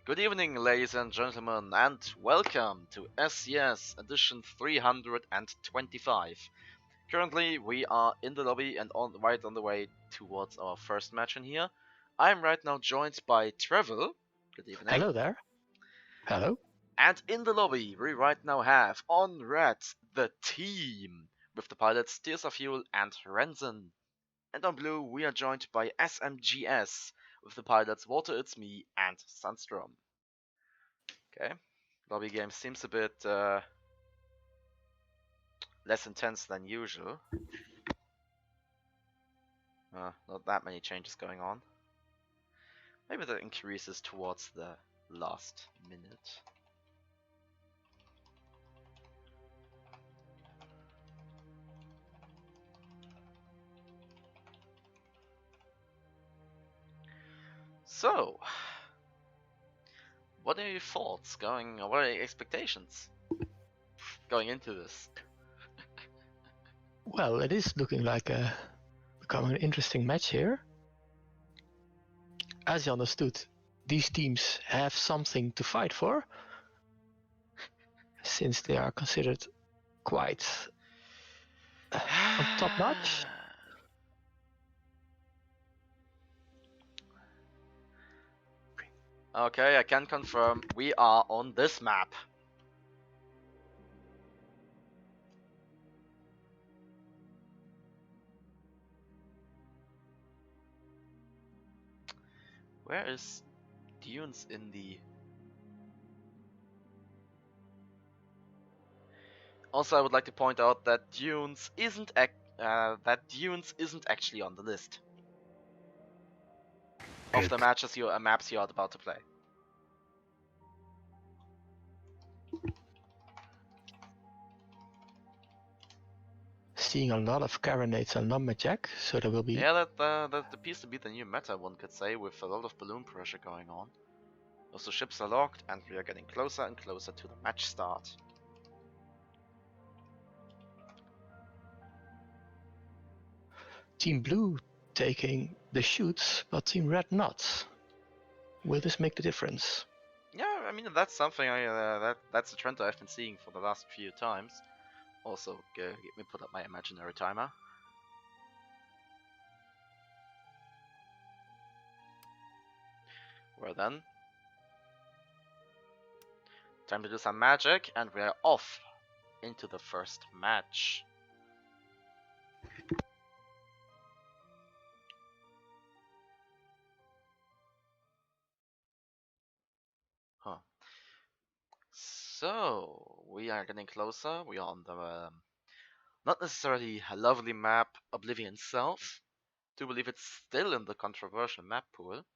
Good evening, ladies and gentlemen, and welcome to SCS edition 325. Currently, we are in the lobby and right on the way towards our first match in here. I'm right now joined by Trevor. Good evening. Hello there. Hello. And in the lobby, we right now have on red the team with the pilots Tears of Fuel and Renzen. And on blue, we are joined by SMGS with the pilots Water It's Me and Sunstrom. Okay, lobby game seems a bit less intense than usual. Not that many changes going on. Maybe that increases towards the last minute. So, what are your thoughts going, or what are your expectations going into this? Well, it is looking like becoming an interesting match here. As you understood, these teams have something to fight for, since they are considered quite on top notch. Okay, I can confirm we are on this map. Where is Dunes in the... Also, I would like to point out that Dunes isn't actually on the list of the maps you are about to play. Seeing a lot of carronades and lumberjack, so there will be. Yeah, that appears to be the new meta, one could say, with a lot of balloon pressure going on. Also, ships are locked, and we are getting closer and closer to the match start. Team Blue taking the shoots, but Team Red not. Will this make the difference? Yeah, I mean that's something that's a trend I've been seeing for the last few times. Also, let me put up my imaginary timer. Well then, time to do some magic, and we are off into the first match. Huh. So, we are getting closer. We are on the not necessarily a lovely map, Oblivion South. Do believe it's still in the controversial map pool.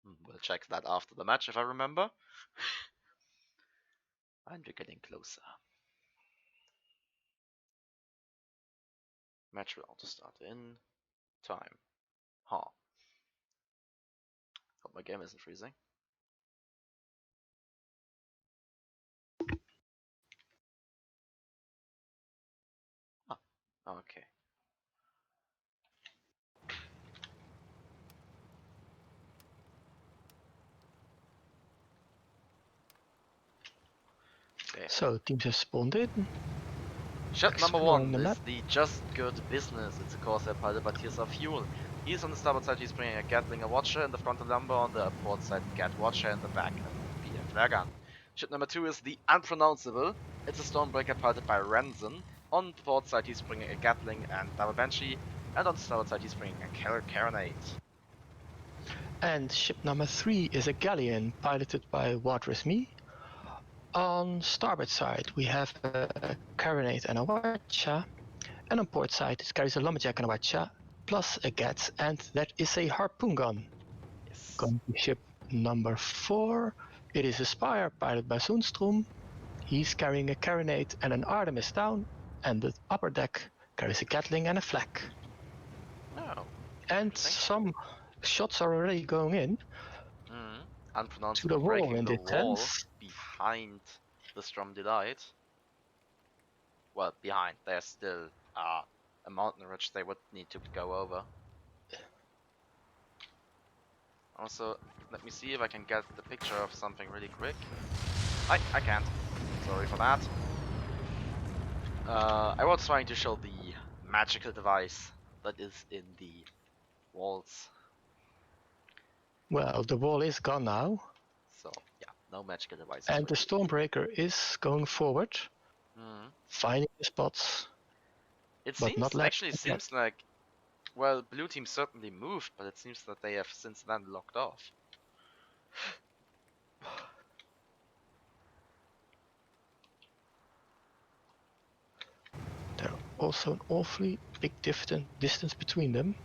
We'll check that after the match if I remember. And we're getting closer. Match will auto start in time. Huh. Hope my game isn't freezing. Oh, okay. Okay. So teams have spawned in. Ship number 1 is map. the Just Good Business. It's a Corsair pilot by Tears of Fuel. He's on the starboard side, he's bringing a Gatling, a Watcher in the front, a Lumber on the port side, Gat Watcher in the back, a PF flare gun. Ship number 2 is the Unpronounceable. It's a Stormbreaker piloted by Renzen. On the port side, he's bringing a Gatling and double Banshee, and on the starboard side, he's bringing a Carronade. And ship number 3 is a Galleon piloted by Water It's Me. On starboard side, we have a carronade and a watcha, and on port side, it carries a lumberjack and a watcha, plus a gat, and that is a harpoon gun. Yes. Going to ship number 4, it is a Spire piloted by Sunstrom. He's carrying a carronade and an Artemis down, and the upper deck carries a Gatling and a flak. Oh. And some shots are already going in. Unpronounceable, to the wall breaking in the wall defense. behind the Strom Delight. Well, behind. There's still a mountain ridge they would need to go over. Also, let me see if I can get the picture of something really quick. I can't. Sorry for that. I was trying to show the magical device that is in the walls. Well, the wall is gone now, So yeah, no magical devices. and for the you. Stormbreaker is going forward, Mhm. finding the spots, It but not seems landing actually yet. seems like, well, blue team certainly moved, but it seems that they have since then locked off. There's also an awfully big distance between them.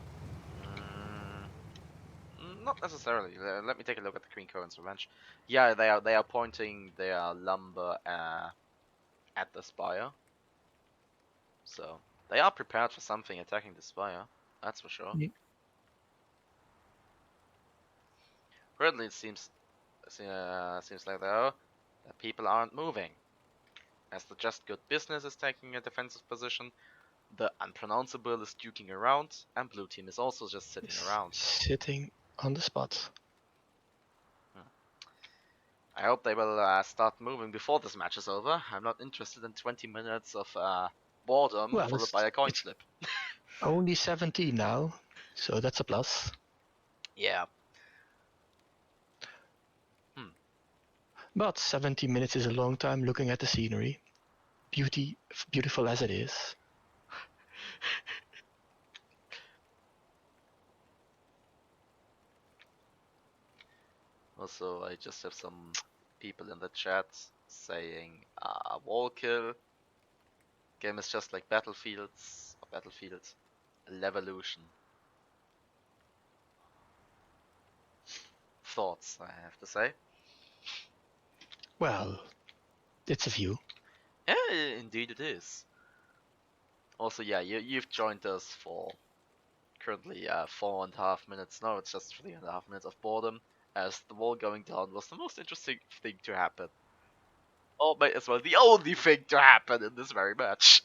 Not necessarily. Let me take a look at the Queen Cohen's Revenge. Yeah, they are pointing their lumber at the spire. So they are prepared for something attacking the spire. That's for sure. Yeah. Currently, it seems like though that people aren't moving, as the just good business is taking a defensive position. The unpronounceable is duking around, and blue team is also just sitting around. Sitting on the spot. I hope they will start moving before this match is over. I'm not interested in 20 minutes of boredom Well, followed by a coin it's flip. only 17 now, so that's a plus. Yeah. But 17 minutes is a long time looking at the scenery. Beautiful as it is. Also, I just have some people in the chat saying wall kill. Game is just like Battlefields or Battlefield Levolution. Thoughts, I have to say. Well, it's a view. Yeah, indeed it is. Also, yeah, you've joined us for currently 4.5 minutes. No, it's just 3.5 minutes of boredom, as the wall going down was the most interesting thing to happen. Or may as well the only thing to happen in this very match.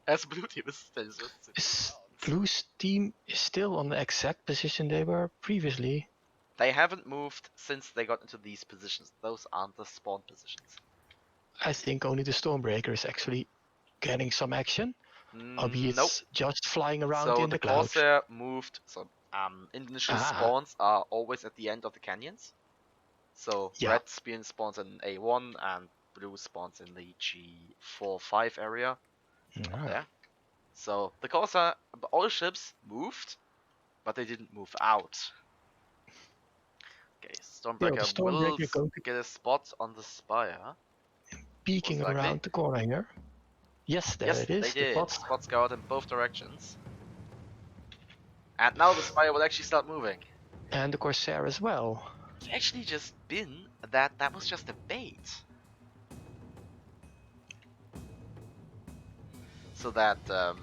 As blue team is still just sitting around. Blue's team is still on the exact position they were previously. They haven't moved since they got into these positions. Those aren't the spawn positions. I think only the Stormbreaker is actually getting some action, albeit Nope. just flying around So in the the clouds. Corsair moved. So initial spawns are always at the end of the canyons. So Yeah. red spawns in A1 and blue spawns in the G4-5 area up there. So the Corsair, all ships moved, but they didn't move out. Okay, Stormbreaker, the will Stormbreaker going to get a spot on the spire. peeking most likely. around the corner here. Yes, there Yes, it is. they The did. spot. Spots go out in both directions. And now the spire will actually start moving. And the Corsair as well. It's actually just been that was just a bait. So that trying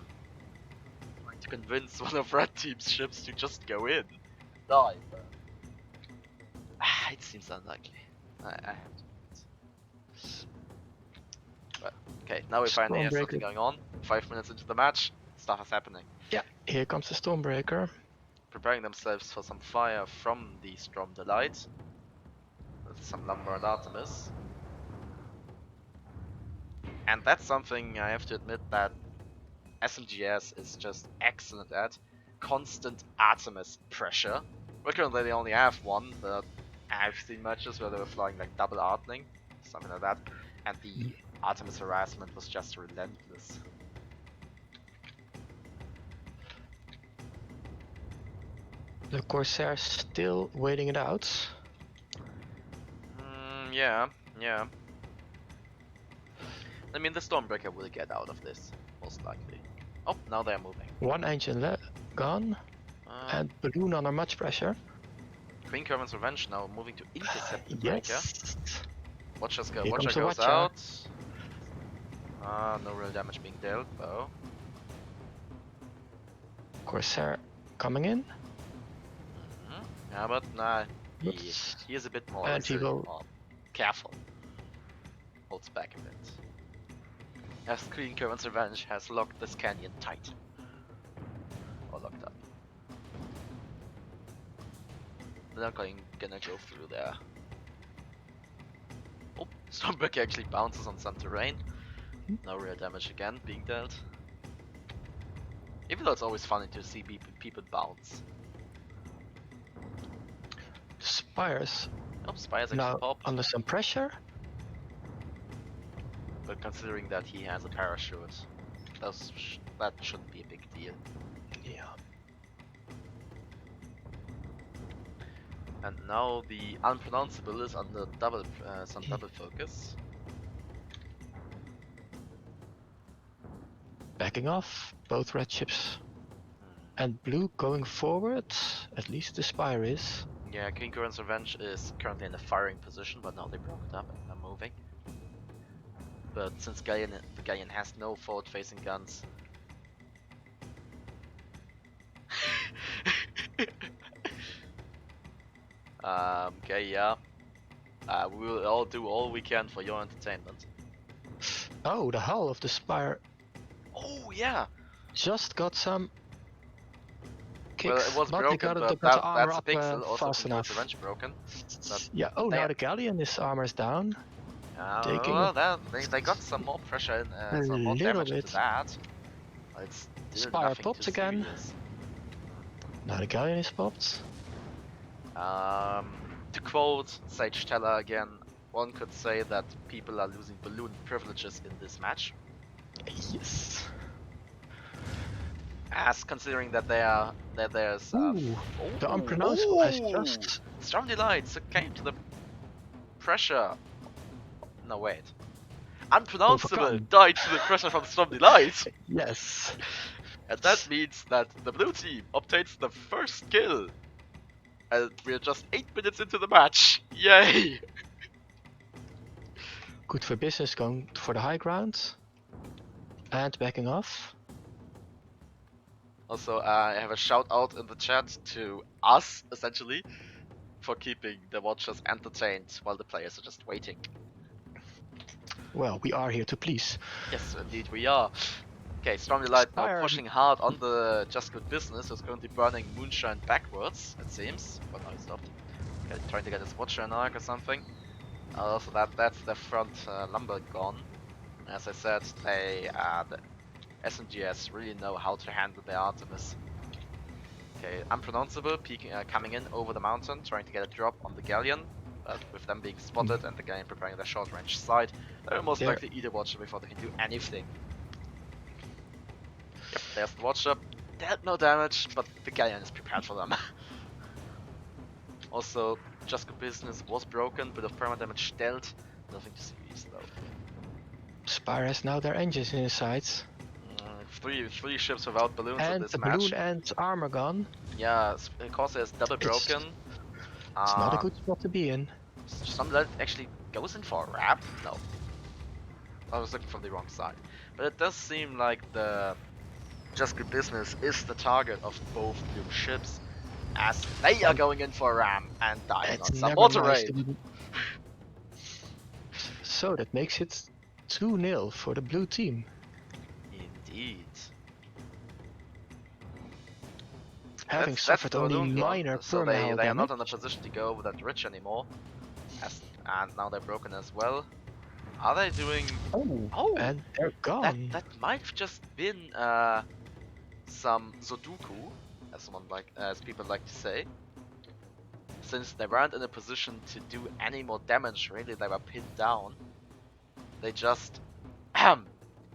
to convince one of red team's ships to just go in. Die. It seems unlikely. I have to. But okay, now we finally have something going on. 5 minutes into the match, stuff is happening. Yeah, here comes the Stormbreaker. Preparing themselves for some fire from the Storm Delight. With some Lumber and Artemis. And that's something I have to admit that SMGS is just excellent at. Constant Artemis pressure. Well, currently they only have one, but I've seen matches where they were flying like double Artling, something like that. And the Artemis harassment was just relentless. The Corsair still waiting it out. Yeah. I mean, the Stormbreaker will get out of this, most likely. Oh, now they're moving. One engine gone, and Balloon under much pressure. Queen Kerman's Revenge now moving to intercept the breaker. Yes. Watcher Here goes Watcher. out. No real damage being dealt, though. Corsair coming in. Yeah, but nah, he is a bit more and he will... careful. Holds back a bit. As Queen Kerman's Revenge has locked this canyon tight. Or locked up. they're gonna go through there. Oh, Stormbreaker actually bounces on some terrain. No real damage again being dealt. Even though it's always funny to see people bounce. Spires Oh, Spire's actually now popped. under some pressure. But considering that he has a parachute, that shouldn't be a big deal. Yeah. And now the unpronounceable is under some double focus. Backing off, both red ships and blue going forward. At least the Spire is. Yeah, King Current's Revenge is currently in a firing position, but now they broke it up and are moving. But since the Galleon has no forward-facing guns. Okay, yeah. We will all do all we can for your entertainment. Oh, the hull of the Spire Oh, yeah! just got some kicks. Well, it was but broken, they got, but they got the armor that's a up pixel. Also, fast King Current's enough. Revenge broken. But Yeah, oh, they now the Galleon is armor's down. Taking well, they got some more pressure and some more little damage into bit. that. But it's still Spire nothing popped too again. serious. Now the Galleon is popped. To quote Sage Teller again, one could say that people are losing balloon privileges in this match. Yes. As considering that there's The unpronounceable has just Storm Delight succumbed to the pressure. No wait. Unpronounceable overcome. died to the pressure from Storm Delight. Yes. And that means that the blue team obtains the first kill. And we're just 8 minutes into the match. Yay! Good for business, going for the high ground. And backing off. Also, I have a shout out in the chat to us, essentially, for keeping the watchers entertained while the players are just waiting. Well, we are here to please. Yes, indeed we are. Okay, Storm Delight now Spire. pushing hard on the Just Good Business, who's currently burning Moonshine backwards, it seems. But now he stopped. Okay, trying to get his Watcher in arc or something. Also, that's the front lumber gone. As I said, the SNGS really know how to handle the Artemis. Okay, Unpronounceable coming in over the mountain, trying to get a drop on the Galleon. But with them being spotted and the Galleon preparing their short range side, they will most likely eat a Watcher before they can do anything. Yep, there's the Watcher. They had no damage, but the Galleon is prepared for them. Also, Just Good Business was broken, bit of perma damage dealt. Nothing too serious though. Spire has now their engines in his sights. Three ships without balloons in And this the match. balloon and armor gone. Yeah, Corsair is double broken. It's not a good spot to be in. Some that actually goes in for a wrap? No. I was looking from the wrong side. But it does seem like the Just Good Business is the target of both blue ships, as they are going in for a ram and dying on some more terrain. So that makes it 2-0 for the blue team. Indeed. Having That's suffered the only balloon gone, minor so perma they are not damage. in a position to go that rich anymore. And now they're broken as well. Are they doing... Oh, and they're gone. That might have just been some Sudoku, as people like to say. Since they weren't in a position to do any more damage, really, they were pinned down. They just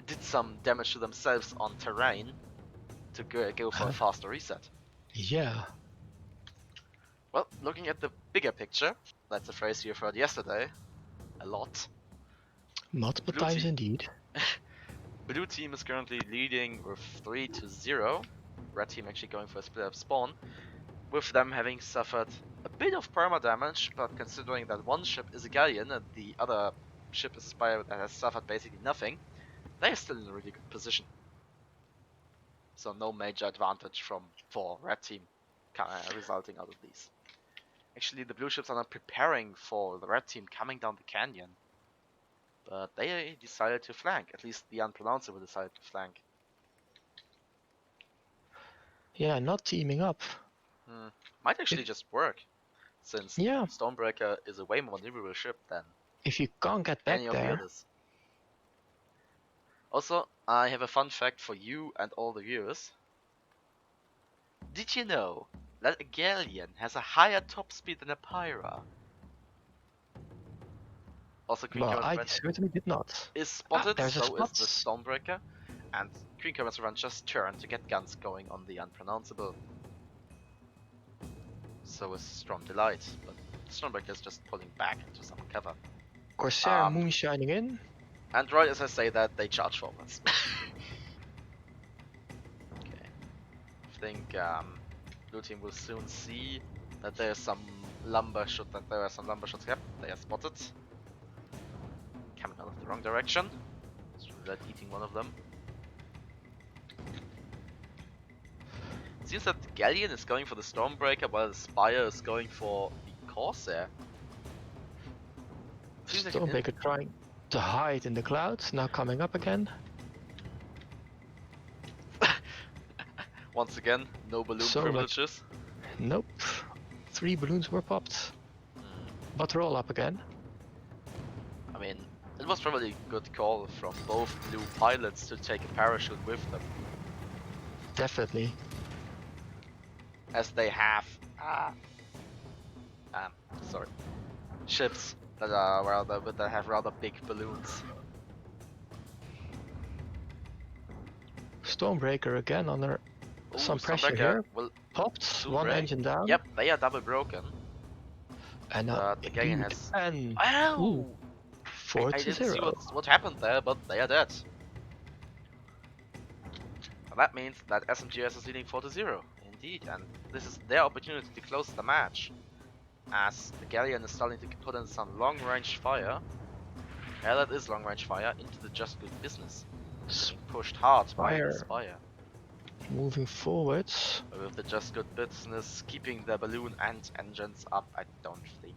did some damage to themselves on terrain to go for a faster reset. Yeah. Well, looking at the bigger picture, that's a phrase you've heard yesterday a lot. Multiple Blue times team. indeed. Blue team is currently leading with 3-0. Red team actually going for a split up spawn, with them having suffered a bit of perma damage, but considering that one ship is a Galleon and the other ship is a Spire that has suffered basically nothing, they are still in a really good position. So no major advantage for Red team resulting out of these. Actually, the blue ships are not preparing for the Red team coming down the canyon, but they decided to flank. At least the Unpronounceable decided to flank. Yeah, not teaming up. Might actually just work, since Yeah. Stormbreaker is a way more maneuverable ship than If you can't get back any of the there, others. Also, I have a fun fact for you and all the viewers. Did you know that a galleon has a higher top speed than a Pyra? Also, Queen well, Current's I Revenge certainly did not. is spotted, There's a so is spot. the Stormbreaker, and Queen Current's Revenge just turned to get guns going on the unpronounceable. So is Storm Delight, but Stormbreaker is just pulling back into some cover. Corsair moonshining in. And right as I say that, they charge forwards. Okay. I think blue team will soon see that there are some lumber shots. Yep, they are spotted. Coming out of the wrong direction. That eating one of them. It seems that the Galleon is going for the Stormbreaker while the Spire is going for the Corsair. Seems like Stormbreaker trying to hide in the clouds, now coming up again. Once again, no balloon So, privileges. Nope. 3 balloons were popped. But they're all up again. I mean, it was probably a good call from both blue pilots to take a parachute with them, Definitely. as they have ships that have rather big balloons. Stormbreaker again under some pressure here. Will Popped, soon one break. engine down. Yep, they are double broken. And now The Galleon indeed, has. and Ow! 4 I to didn't 0. see what happened there, but they are dead. And that means that SMGS is leading 4-0, indeed, and this is their opportunity to close the match, as the Galleon is starting to put in some long-range fire. Yeah, that is long-range fire into the Just Good business. Being pushed hard by the Spire. Moving forwards. With the Just Good business keeping the balloon and engines up, I don't think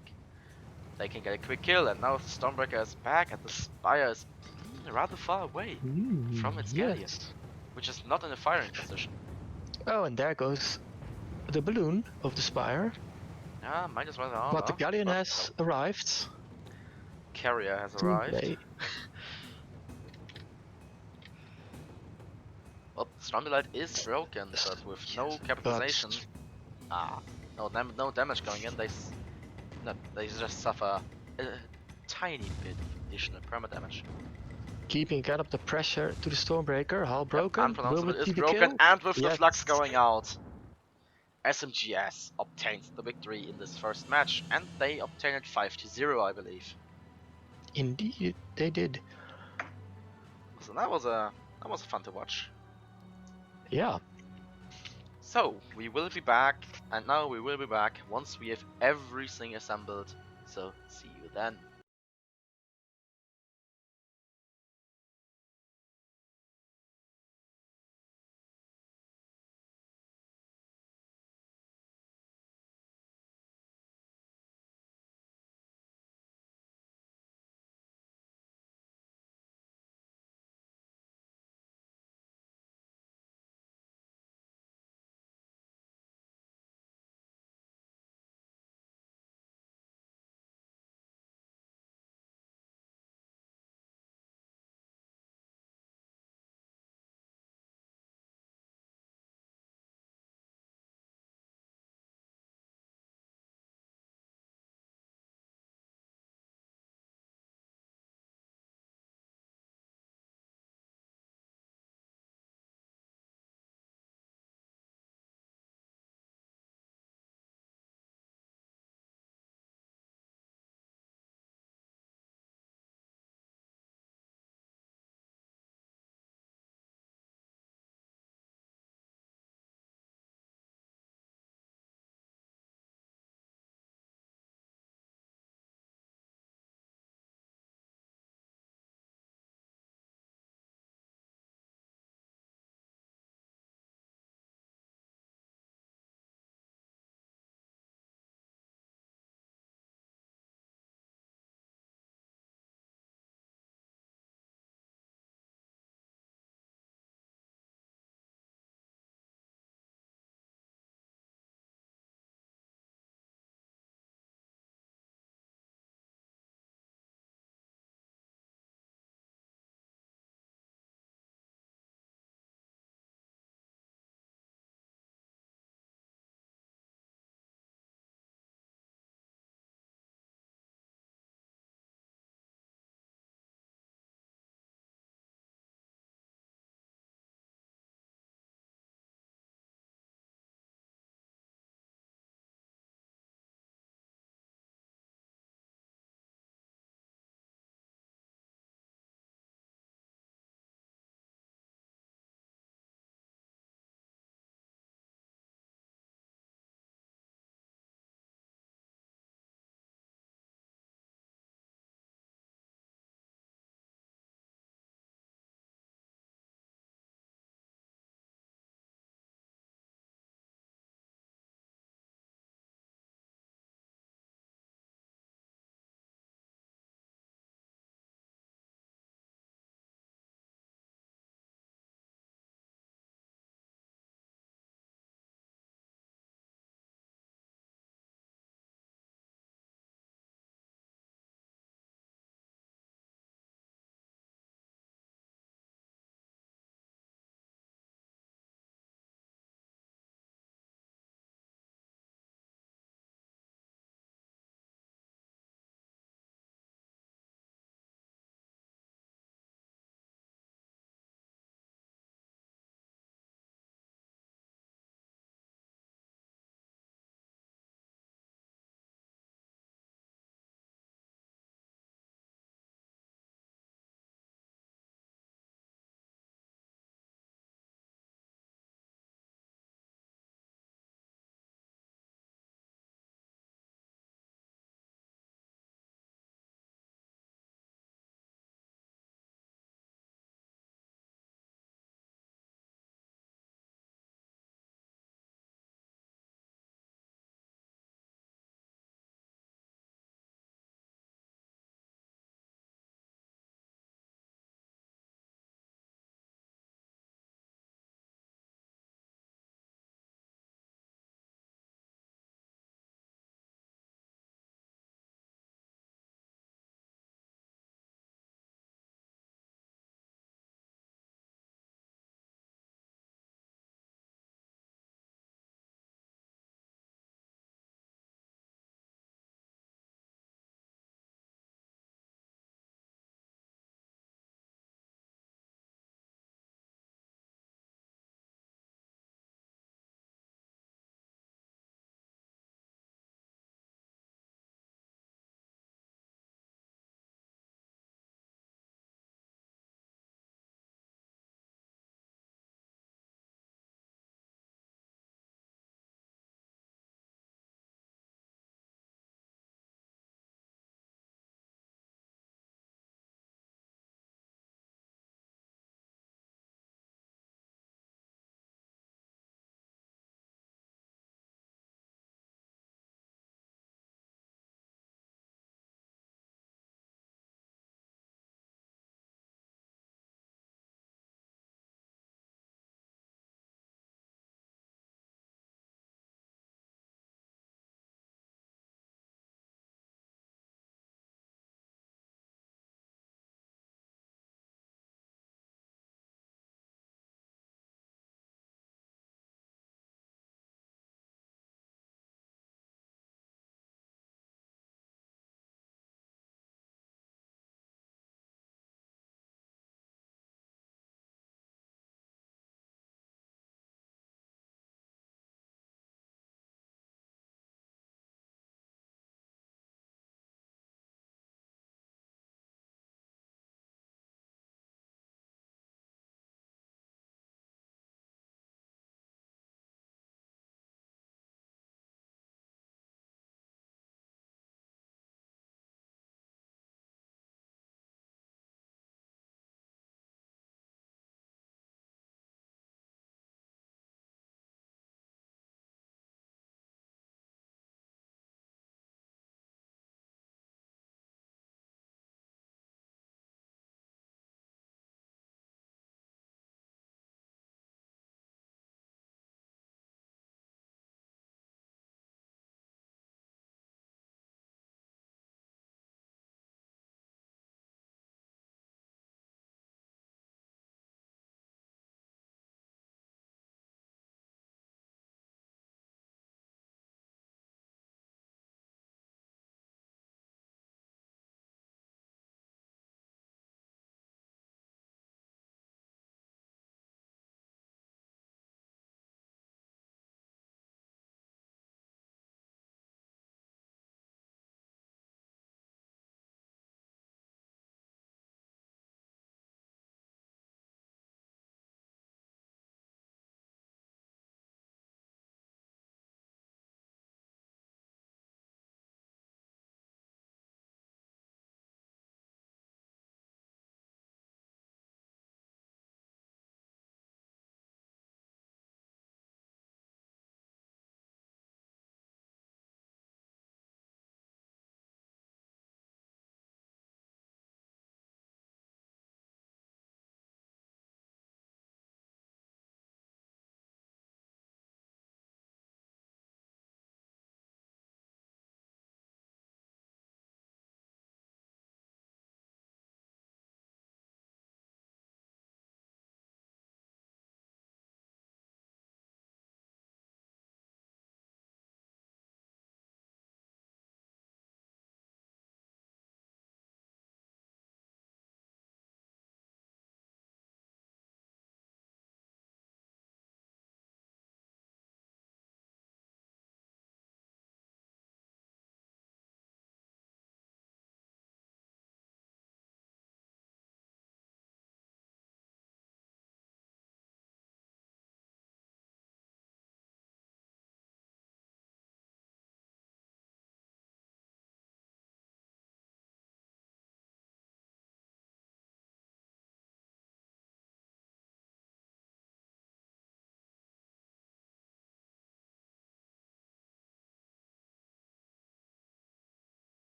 they can get a quick kill. And now the Stormbreaker is back, and the Spire is rather far away from its Galleon, which is not in a firing position. Oh, and there goes the balloon of the Spire. Yeah, might as well armor. But the Galleon has arrived. Carrier has arrived. Well, Stromdelight is broken, but with no capitalization. No damage going in. They just suffer a tiny bit of additional perma damage. Keeping again up the pressure to the Stormbreaker. Hull broken. Unpronounceable is broken, and with the flux going out, SMGS obtains the victory in this first match, and they obtain it 5-0, I believe. Indeed, they did. So that was fun to watch. Yeah. So we will be back, and now we will be back once we have everything assembled. So see you then.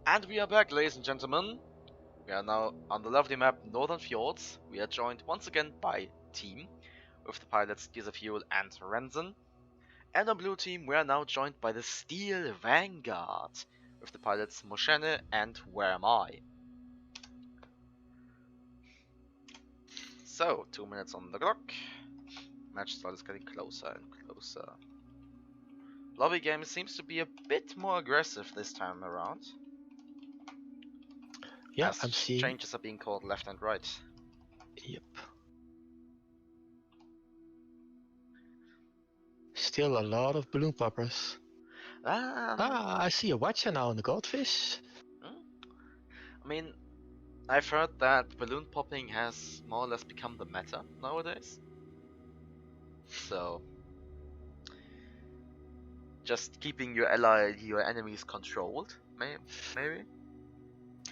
And we are back, ladies and gentlemen. We are now on the lovely map Northern Fjords. We are joined once again by Team, with the pilots Dieselfuel and Renzen. And on blue team, we are now joined by the Steel Vanguard, with the pilots Moshene and Where Am I? So, 2 minutes on the clock. Match start is getting closer and closer. Lobby game seems to be a bit more aggressive this time around. Yeah, as I'm seeing. changes are being called left and right. Yep. Still a lot of balloon poppers. I see a watcher now on the goldfish. I mean, I've heard that balloon popping has more or less become the meta nowadays. So, just keeping your enemies controlled, maybe?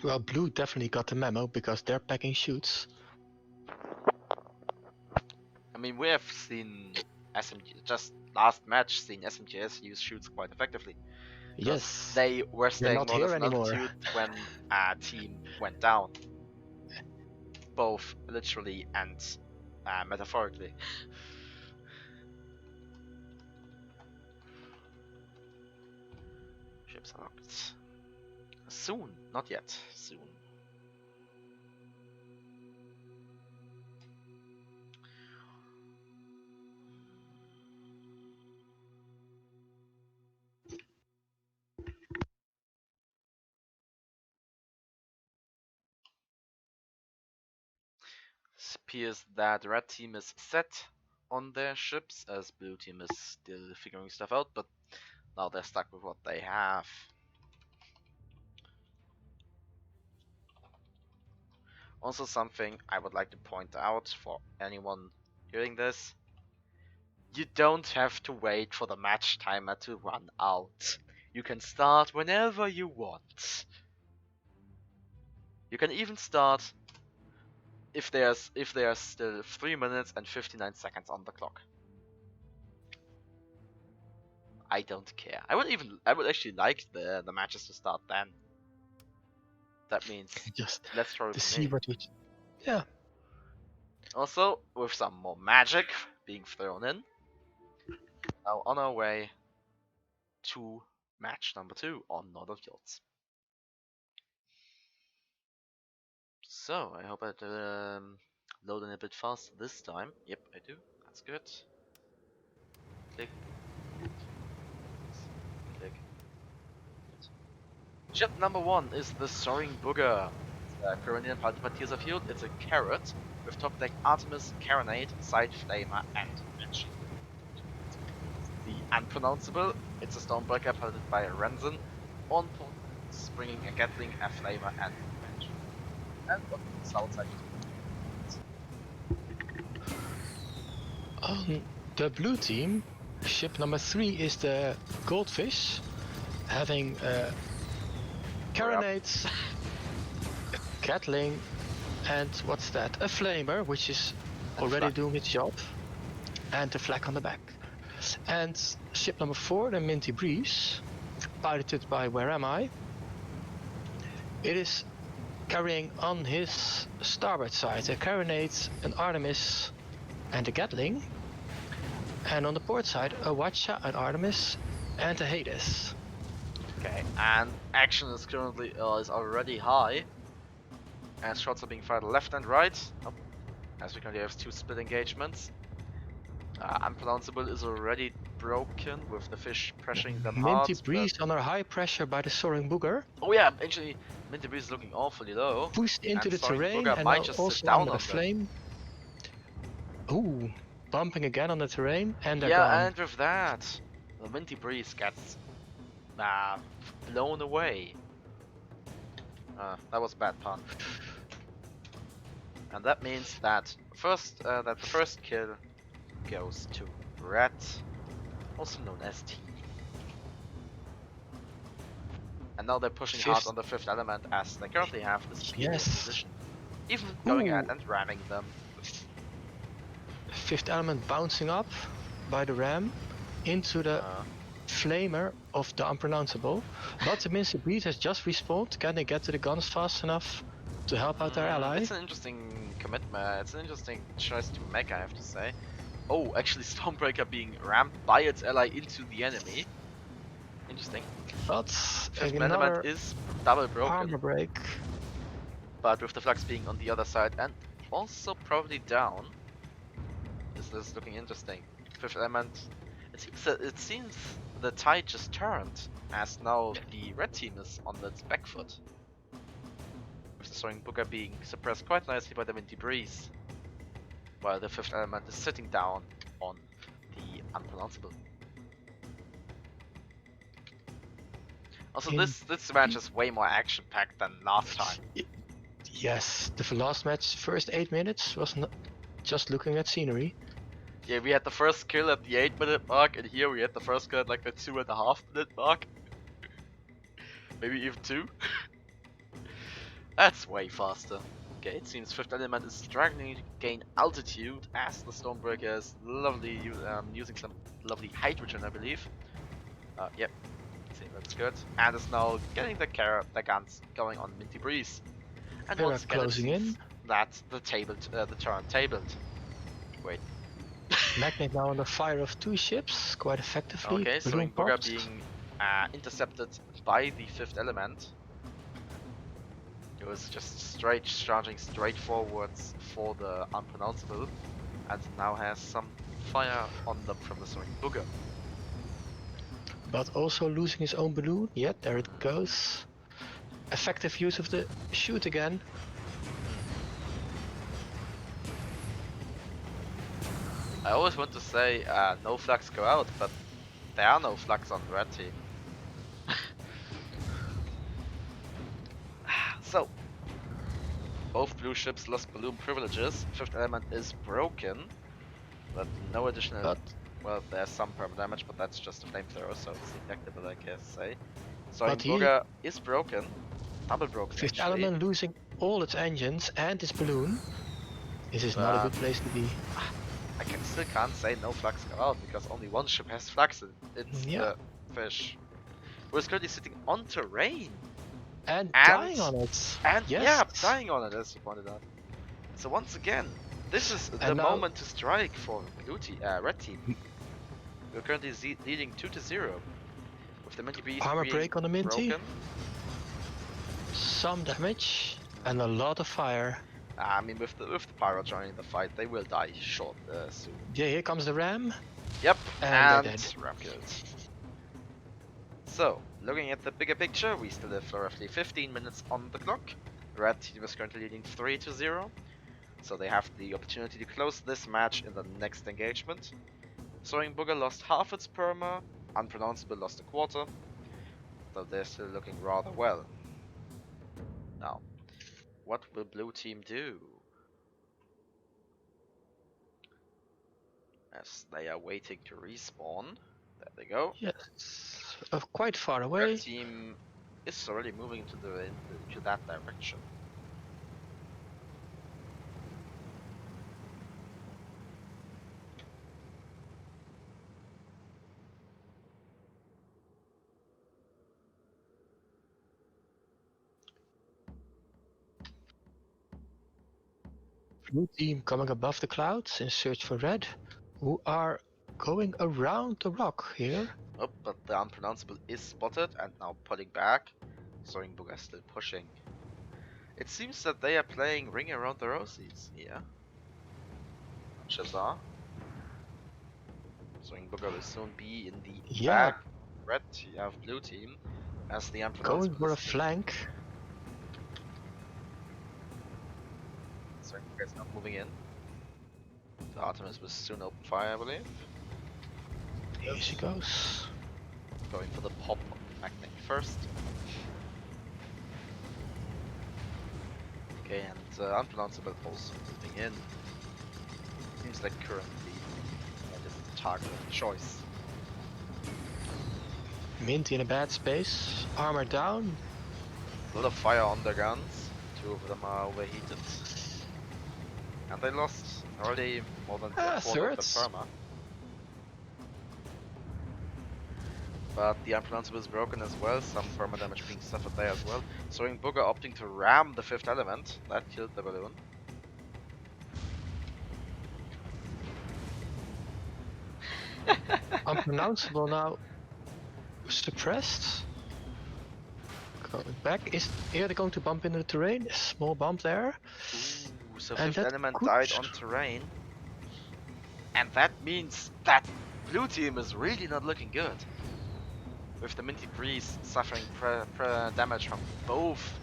Well, blue definitely got the memo because they're packing shoots. I mean, we have seen SMG, just last match, seen SMGs use shoots quite effectively. Yes. They were staying not more or here less in anymore. altitude when a team went down. Both literally and metaphorically. Ships are locked. Soon, not yet. Soon. It appears that red team is set on their ships, as blue team is still figuring stuff out, but now they're stuck with what they have. Also, something I would like to point out for anyone hearing this: you don't have to wait for the match timer to run out. You can start whenever you want. You can even start if there's still 3 minutes and 59 seconds on the clock. I don't care. I would actually like the matches to start then. That means Just let's throw it to for see me. what we. Yeah. Also, with some more magic being thrown in, now on our way to match number 2 on Northern Fjords. So, I hope I load in a bit faster this time. Yep, I do. That's good. Click. Click. Ship number 1 is the Soaring Booger. It's a Coronian piloted by Dieselfuel. It's a carrot with top deck Artemis, Carronade, Side Flamer, and Banshee. The unpronounceable, it's a Stormbreaker piloted by Renzen. On port, bringing a Gatling, a Flamer, and a Banshee. And on the south side, On the blue team, ship number 3 is the goldfish, having carronades, a Gatling, and what's that? A flamer, which is already doing its job, and a flag on the back. And ship number 4, the Minty Breeze, piloted by Where Am I? It is carrying on his starboard side a carronade, an Artemis, and a Gatling, and on the port side a Watcha, an Artemis, and a Hades. Okay, and action is currently is already high, and shots are being fired left and right. Oh, as we currently have 2 split engagements. Unpronounceable is already broken with the fish pressuring them Minty hard. Breeze under high pressure by the Soaring Booger. Oh yeah, actually, Minty Breeze is looking awfully low. Pushed into and the Soaring terrain Booger and might now just sit also down under on the them. flame. Ooh, bumping again on the terrain, and they're Yeah, gone. and with that, the Minty Breeze gets blown away. That was a bad pun. And that means that the first kill goes to Red, also known as T. And now they're pushing hard on the 5th element as they currently have the superior position. Even going ahead and ramming them. 5th element bouncing up by the ram into the flamer of the unpronounceable, but the Minty Breeze has just respawned. Can they get to the guns fast enough to help out their ally? It's an interesting commitment. It's an interesting choice to make, I have to say. Oh, actually, Stormbreaker being rammed by its ally into the enemy. Interesting. But Fifth another element is double broken, armor break. but with the flux being on the other side and also probably down, this is looking interesting. Fifth element. It seems the tide just turned, as now the red team is on its back foot. With the Soaring Booger being suppressed quite nicely by the Minty Breeze, while the fifth element is sitting down on the unpronounceable. Also, this match is way more action-packed than last time. Yes, the last match, first 8 minutes was not just looking at scenery. Yeah, we had the first kill at the 8-minute mark, and here we had the first kill at like the 2.5-minute mark. Maybe even 2. That's way faster. Okay, it seems fifth element is struggling to gain altitude as the Stormbreaker is using some lovely hydrogen, I believe. Yep, see, that's good. And is now getting the guns going on Minty Breeze. And They once are again, closing it seems in. that the turn tabled. Wait. Magnet now under fire of 2 ships, quite effectively. Okay, so Balloon Booger popped. being intercepted by the fifth element. It was just charging straight forwards for the unpronounceable, and now has some fire on them from the Soaring Booger. But also losing his own balloon. Yep, there it goes. Effective use of the shoot again. I always want to say no flags go out, but there are no flags on the red team. So, both blue ships lost balloon privileges. Fifth element is broken, but no additional. Well, there's some perma damage, but that's just a flamethrower, so it's detectable, I guess. Say. Soaring Booger is broken, double broken. Fifth actually. element losing all its engines and its balloon. This is not a good place to be. I still can't say no flags go out because only one ship has flags. It's the fish, who is currently sitting on terrain and dying on it. And yes. yeah, dying on it, as you pointed out. So once again, this is the moment to strike for red team. We're currently leading 2-0 with the Minty Breeze armor break on the Minty. Broken. Some damage and a lot of fire. I mean, with the Pyro joining the fight, they will die soon. Yeah, here comes the Ram. Yep, and Ram kills. So, looking at the bigger picture, we still have roughly 15 minutes on the clock. Red team is currently leading 3-0, so they have the opportunity to close this match in the next engagement. Soaring Booger lost half its perma, Unpronounceable lost a quarter, so they're still looking rather well. Now, what will blue team do? As they are waiting to respawn. There they go. Yes, quite far away. Red team is already moving into that direction. Blue team coming above the clouds in search for red, who are going around the rock here. Oh, but the Unpronounceable is spotted and now pulling back. Soaring Booger still pushing. It seems that they are playing Ring Around the Rosies here. Shazar. Soaring Booger will soon be in the back blue team as the Unpronounceable going for a flank. Soaring Booger is not moving in. The Artemis will soon open fire, I believe. Here she goes. Going for the pop of Magnet first. Okay, and Unpronounceable also moving in. Seems like currently that is the target of choice. Minty in a bad space. Armor down. A lot of fire on their guns. 2 of them are overheated. And they lost already more than a quarter of the perma. but the unpronounceable is broken as well, some perma damage being suffered there as well. Soaring Booger opting to ram the 5th element, that killed the balloon. Unpronounceable now suppressed. Going back. Are they going to bump into the terrain? A small bump there. Ooh, so And 5th that element could... died on terrain. And that means that blue team is really not looking good. With the Minty Breeze suffering damage from both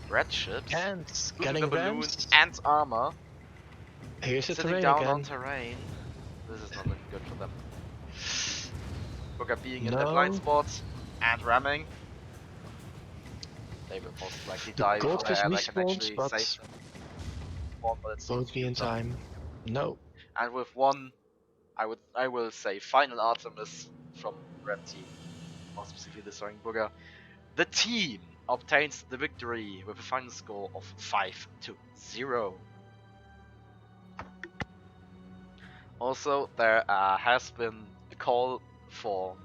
red ships, And losing the getting balloon rams. and armor, Here's the sitting terrain down again. on terrain. This is not looking good for them. Booker being in No. the blind spot and ramming. They will most likely The die before goldfish their ally can respawns, actually but save them. One, but it seems won't to be in use up. time. No. And with one, I will say final Artemis from red team, more specifically the Soaring Booger. The team obtains the victory with a final score of 5-0. Also, there has been a call for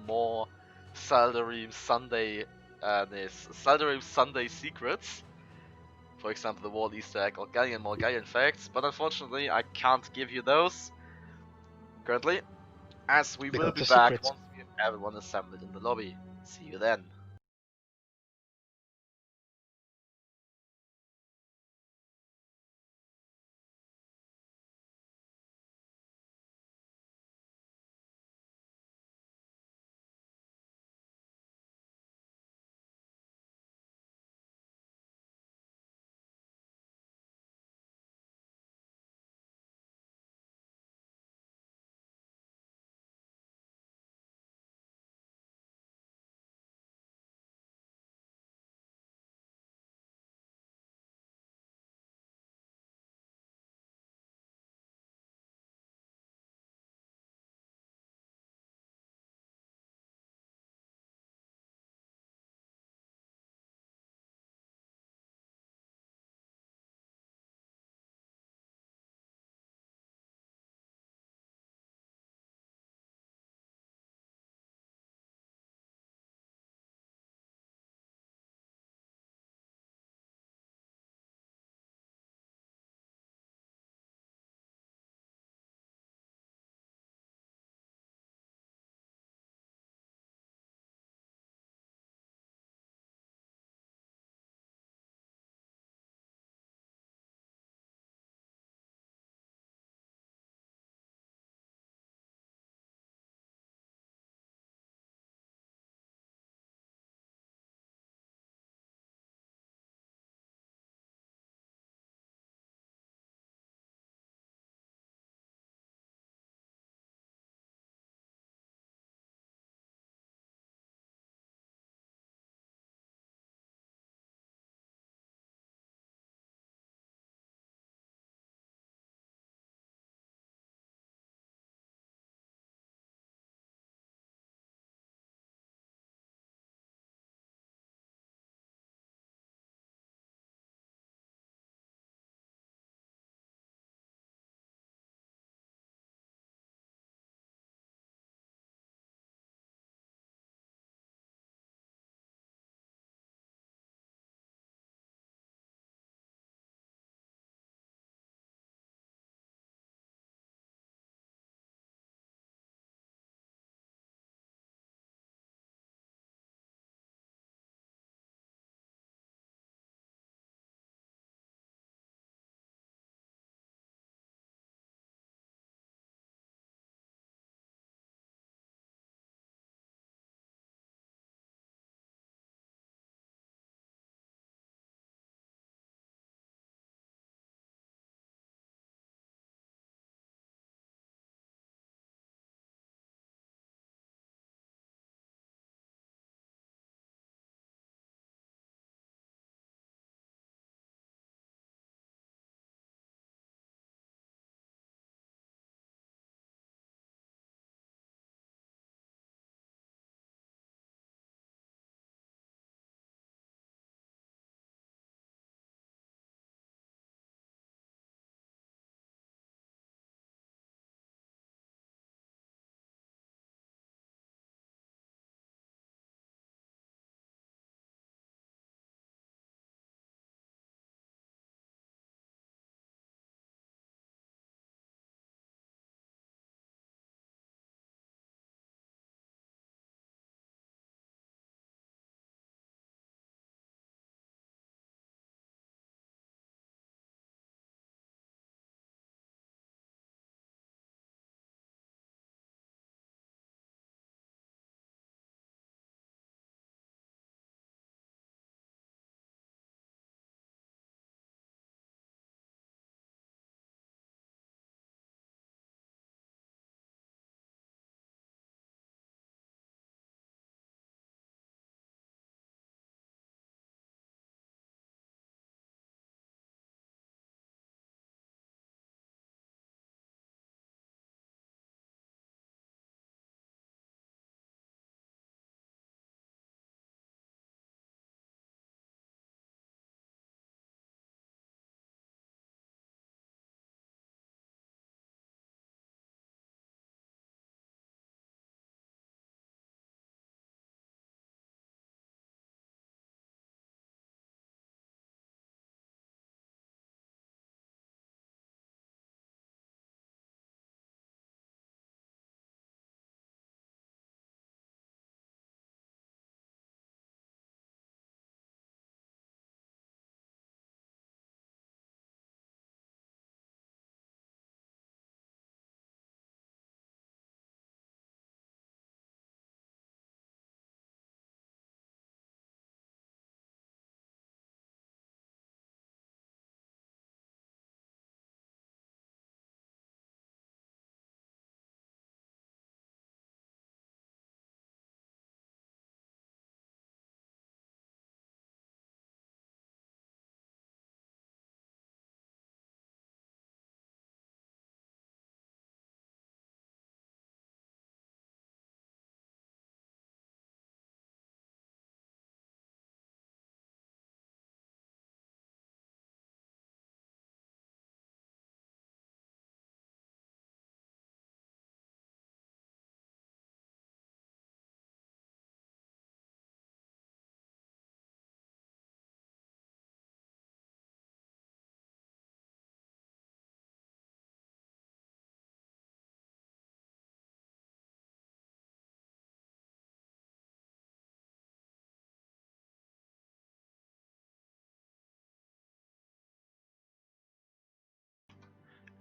more Saldarim Sunday, Saldarim Sunday secrets. For example, the Wall Easter egg or Galleon more Galleon facts, but unfortunately I can't give you those currently, as we will Because be the back secret. once we have everyone assembled in the lobby. See you then.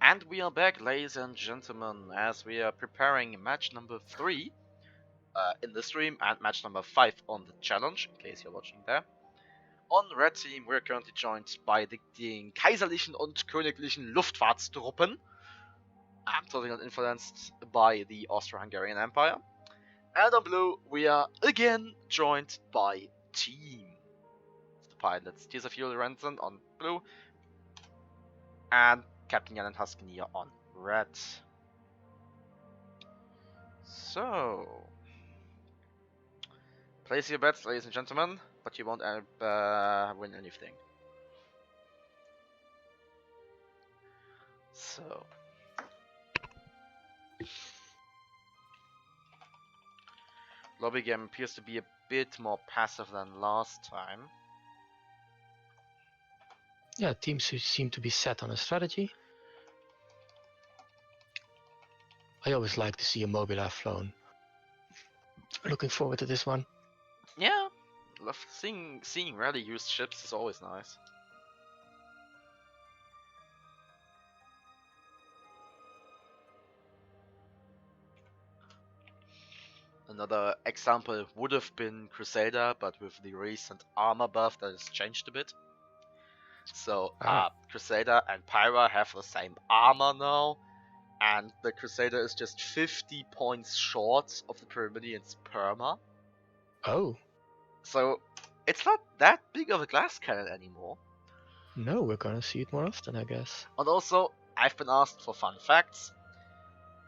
And we are back, ladies and gentlemen, as we are preparing match number 3 in the stream and match number 5 on the challenge, in case you're watching there. On Red Team, we're currently joined by den kaiserlichen und königlichen Luftfahrtstruppen. I'm totally not influenced by the Austro-Hungarian Empire. And on Blue, we are again joined by Team. It's the pilots Tears of Fuel Renton on Blue, and Captain Jan and Huskinia on Red. So, place your bets, ladies and gentlemen, but you won't win anything. So, lobby game appears to be a bit more passive than last time. Yeah, teams seem to be set on a strategy. I always like to see a Mobula flown. Looking forward to this one. Yeah, love seeing rarely used ships is always nice. Another example would have been Crusader, but with the recent armor buff that has changed a bit. So Crusader and Pyra have the same armor now, and the Crusader is just 50 points short of the Pyramidian's perma. Oh. So it's not that big of a glass cannon anymore. No, we're gonna see it more often, I guess. And also, I've been asked for fun facts.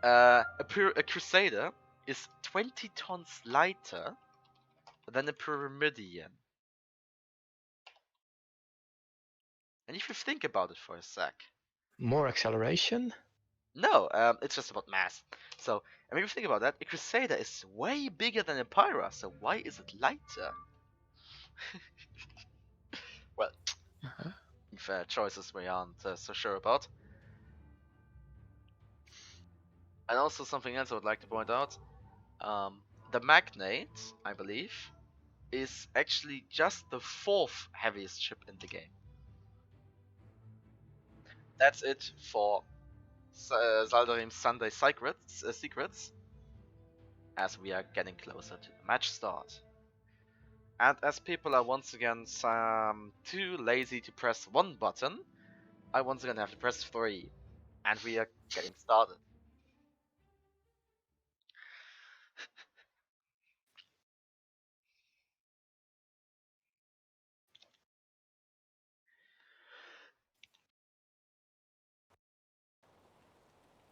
A Crusader is 20 tons lighter than a Pyramidian. And if you think about it for a sec. More acceleration? No, it's just about mass. So, I mean, if you think about that, a Crusader is way bigger than a Pyra, so why is it lighter? Well, choices we aren't so sure about. And also something else I would like to point out. The Magnate, I believe, is actually just the 4th heaviest ship in the game. That's it for Saldarim's Sunday secrets, as we are getting closer to the match start. And as people are once again too lazy to press one button, I once again have to press 3, and we are getting started.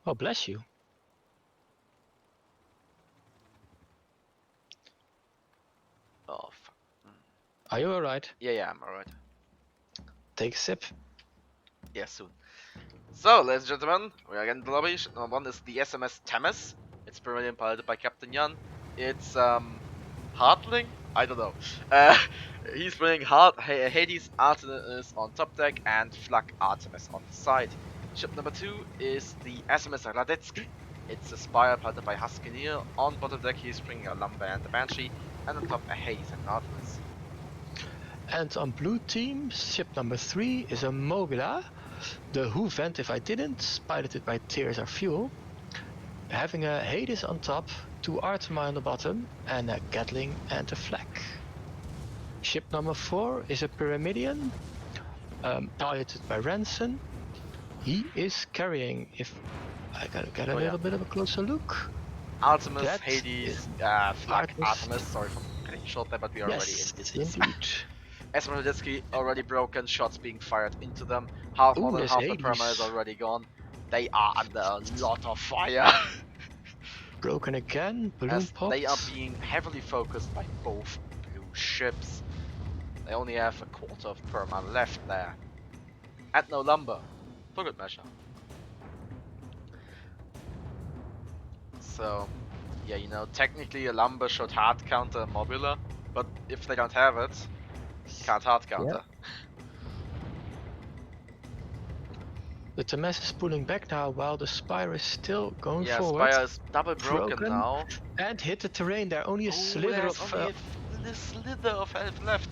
Oh, bless you. Oh, fuck. Are you alright? Yeah, I'm alright. Take a sip. Yeah, soon. So, ladies and gentlemen, we are getting the lobby. Ship number 1 is the SMS Thames. It's Pyramidian piloted by Captain Jan. It's Hartling? I don't know. He's bringing Hades Artemis on top deck and Flak Artemis on the side. Ship number 2 is the SMS Radetzky. It's a Spire piloted by Huskinia. On bottom deck he's bringing a Lumber and a Banshee, and on top a Hades and Artemis. And on blue team, ship number 3 is a Mobula. The Who Vent If I Didn't, piloted by Tears of Fuel. Having a Hades on top, 2 Artemi on the bottom, and a Gatling and a Flak. Ship number 4 is a Pyramidian, piloted by Ranson. He is carrying, if I gotta get a little bit of a closer look. Artemis, That Hades, Flak, Artemis. Sorry for cutting short there, but we are already in business. Indeed. Esmeralditsky already broken, shots being fired into them. More than half the perma is already gone. They are under a lot of fire. Broken again, balloon popped. They are being heavily focused by both blue ships. They only have a quarter of perma left there. And no lumber. For good measure. So, yeah, you know, technically a lumber should hard counter a Mobula, but if they don't have it, can't hard counter. The Thames is pulling back now while the Spire is still going forward. Yeah, Spire is double broken now. And hit the terrain there, only a slither of... only a slither of health left.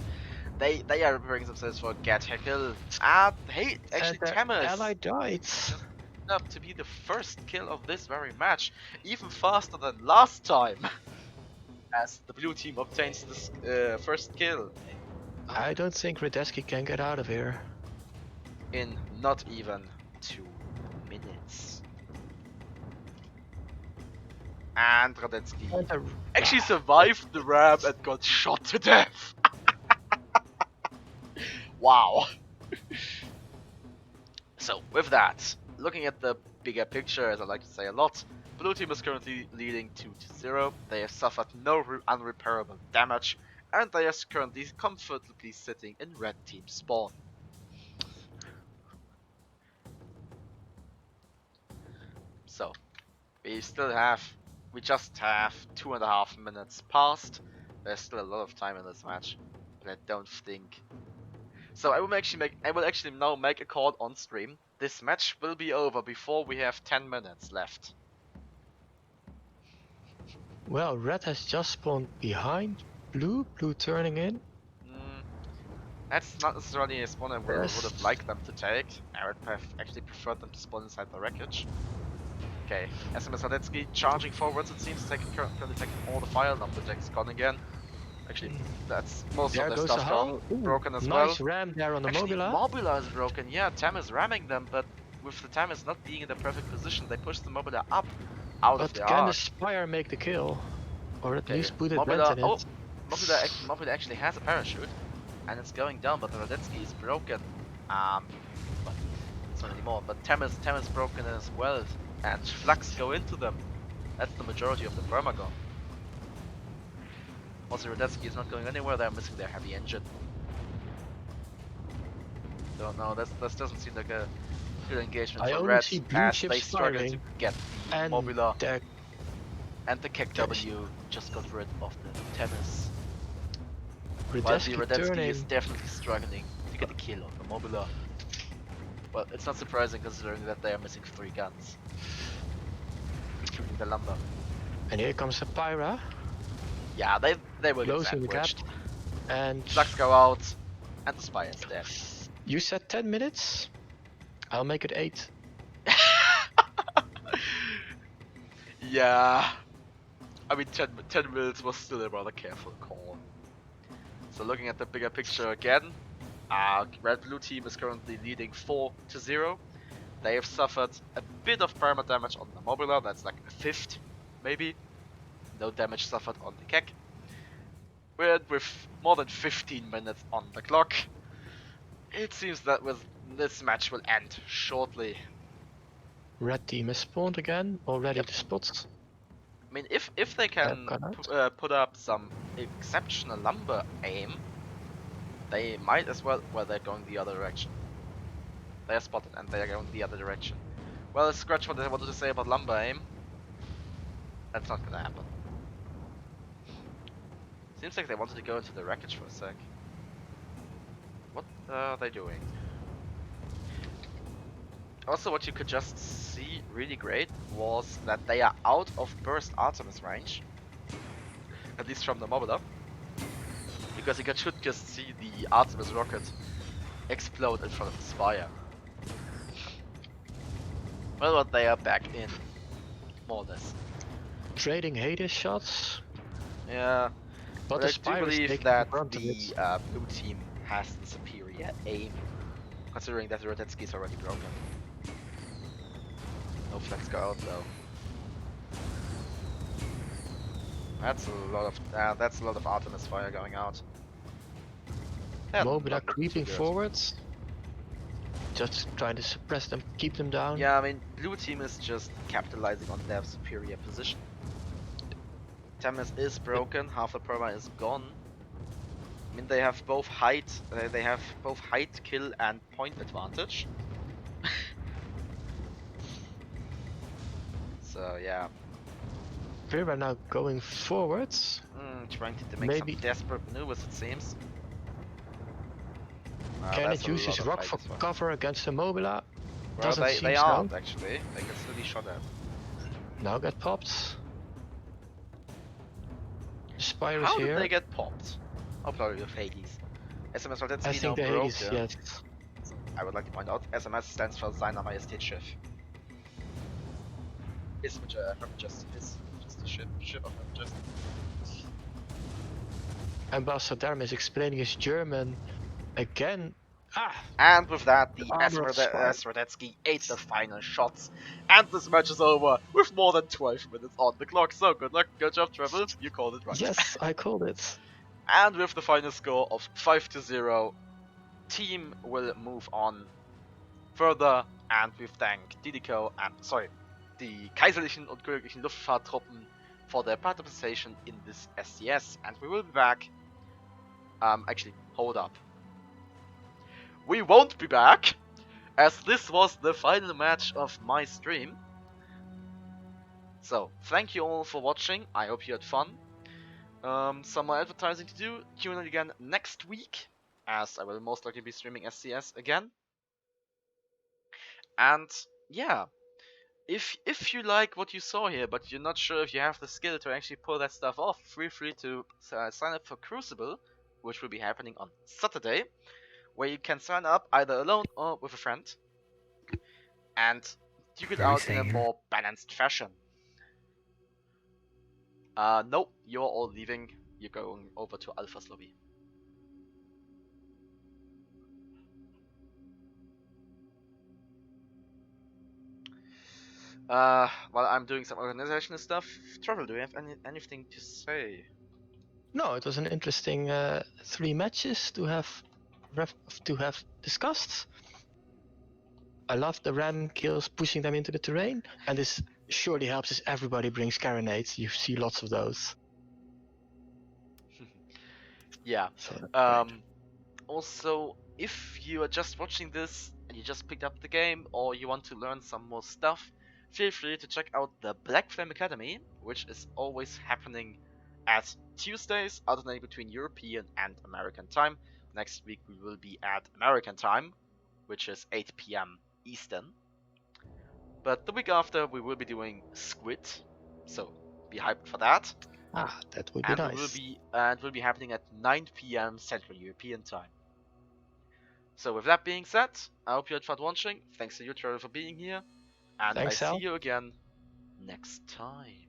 They are preparing themselves for Get Heckle. Hey, actually and Thames. ally died. up to be the first kill of this very match, even faster than last time, as the blue team obtains this first kill I don't think Radetzky can get out of here. in not even 2 minutes. And Radetzky And a- actually survived the ram and got shot to death. Wow. So with that, looking at the bigger picture, as I like to say a lot, blue team is currently leading 2-0. They have suffered no unrepairable damage, and they are currently comfortably sitting in red team spawn. So we just have 2.5 minutes past. There's still a lot of time in this match, but I don't think. So I will actually now make a call on stream. This match will be over before we have 10 minutes left. Well, red has just spawned behind blue. Blue turning in. That's not necessarily a spawn I would Yes. have liked them to take. I would have actually preferred them to spawn inside the wreckage. Okay, SMS Radetzky charging forwards, it seems, currently taking all the fire. Lumberjack's gone again. Actually, that's most There of their goes stuff the gone. hull. Ooh, Broken as well. nice ram there on the Actually, Mobula. Mobula is broken. Yeah, Tam is ramming them, but with the Tam is not being in the perfect position, they push the Mobula up out of But the can the arc. Spire make the kill? Or at Okay, least put a Mobula, dent in it? Mobula actually has a parachute, and it's going down, but Radetzky is broken. But it's not anymore. But Tam is broken as well, and Flux go into them. That's the majority of the permagon. Also, Radetzky is not going anywhere. They're missing their heavy engine. Don't know. This doesn't seem like a good engagement I for only Red, see blue as ships they struggle to firing, get the and Mobula, they're and the KW just got rid of the Themis. While the Radetzky Radetzky is turning. definitely struggling to get a kill on the Mobula. Well, it's not surprising considering that they are missing 3 guns, including the lumber. And here comes the Pyra. Yeah, they will get Closing the gap. sandwiched. And Flux go out, and the Spy is dead. you said 10 minutes? I'll make it 8. Yeah. I mean, 10 minutes was still a rather careful call. So looking at the bigger picture again, Red Blue team is currently leading 4-0. They have suffered a bit of perma damage on the Mobula, that's like a fifth, maybe. No damage suffered on the Keck. We're with more than 15 minutes on the clock. It seems that this match will end shortly. Red team is spawned again, already Yep. the spots. I mean, if they can put up some exceptional lumber aim, they might as well. Well, they're going the other direction. They are spotted and they are going the other direction. Well, scratch what I wanted to say about lumber aim. That's not gonna happen. Seems like they wanted to go into the wreckage for a sec. What are they doing? Also, what you could just see really great was that they are out of burst Artemis range. At least from the Mobula. Because you should just see the Artemis rocket explode in front of the Spire. Well, but they are back in. More or less. Trading Hades shots. Yeah. But I the do Spire is believe taking that brunt of the it. blue team has the superior aim. Considering that Radetzky is already broken. No flex go out though. That's a lot of Artemis fire going out. Yeah, Mobula not looking too creeping good. forwards. Just trying to suppress them, keep them down. Yeah, I mean, blue team is just capitalizing on their superior position. Themis is broken, half the perma is gone. I mean, they have both height, kill, and point advantage. So yeah, Vera now going forwards. trying to make Maybe- some desperate maneuvers, it seems. Can that's it a use his lot of rock height for as well. cover against the Mobula? Well, Doesn't they seem so. aren't actually. They can still be shot at. Now get popped. The Spire is How here. did they get popped? Oh, probably with Hades. SMS I Radetzky now think the broke. Hades, yes. I would like to point out, SMS stands for seiner Majestät Schiff. His just a ship of just. Ambassador Darm is explaining his German again. And with that, the Armor of Smart. Radetsky ate the final shots, and this match is over with more than 12 minutes on the clock. So good luck, good job, Trevor. You called it right. Yes, I called it. And with the final score of 5-0, team will move on further, and we thank DDCO and the Kaiserlichen und Königlichen Luftfahrttruppen for their participation in this SCS, and we will be back. Actually, hold up. We won't be back, as this was the final match of my stream. So, thank you all for watching. I hope you had fun. Some more advertising to do. Tune in again next week, as I will most likely be streaming SCS again. And yeah, if you like what you saw here, but you're not sure if you have the skill to actually pull that stuff off, feel free to sign up for Crucible, which will be happening on Saturday, where you can sign up either alone or with a friend, and duke it Very out in a sane. more balanced fashion. Nope, you're all leaving. You're going over to Alpha's lobby. While I'm doing some organizational stuff, Travel, do you have anything to say? No, it was an interesting 3 matches to have discussed. I love the ram kills pushing them into the terrain, and this surely helps as everybody brings carronades. You see lots of those. Yeah. So that's great. Also, if you are just watching this and you just picked up the game, or you want to learn some more stuff, feel free to check out the Black Flame Academy, which is always happening at Tuesdays, alternating between European and American time. Next week we will be at American time, which is 8 PM Eastern. But the week after we will be doing Squid, so be hyped for that. That would be And nice. it will be happening at 9 PM Central European time. So with that being said, I hope you had fun watching. Thanks to you, Trevor, for being here. And Thanks, I Al. see you again next time.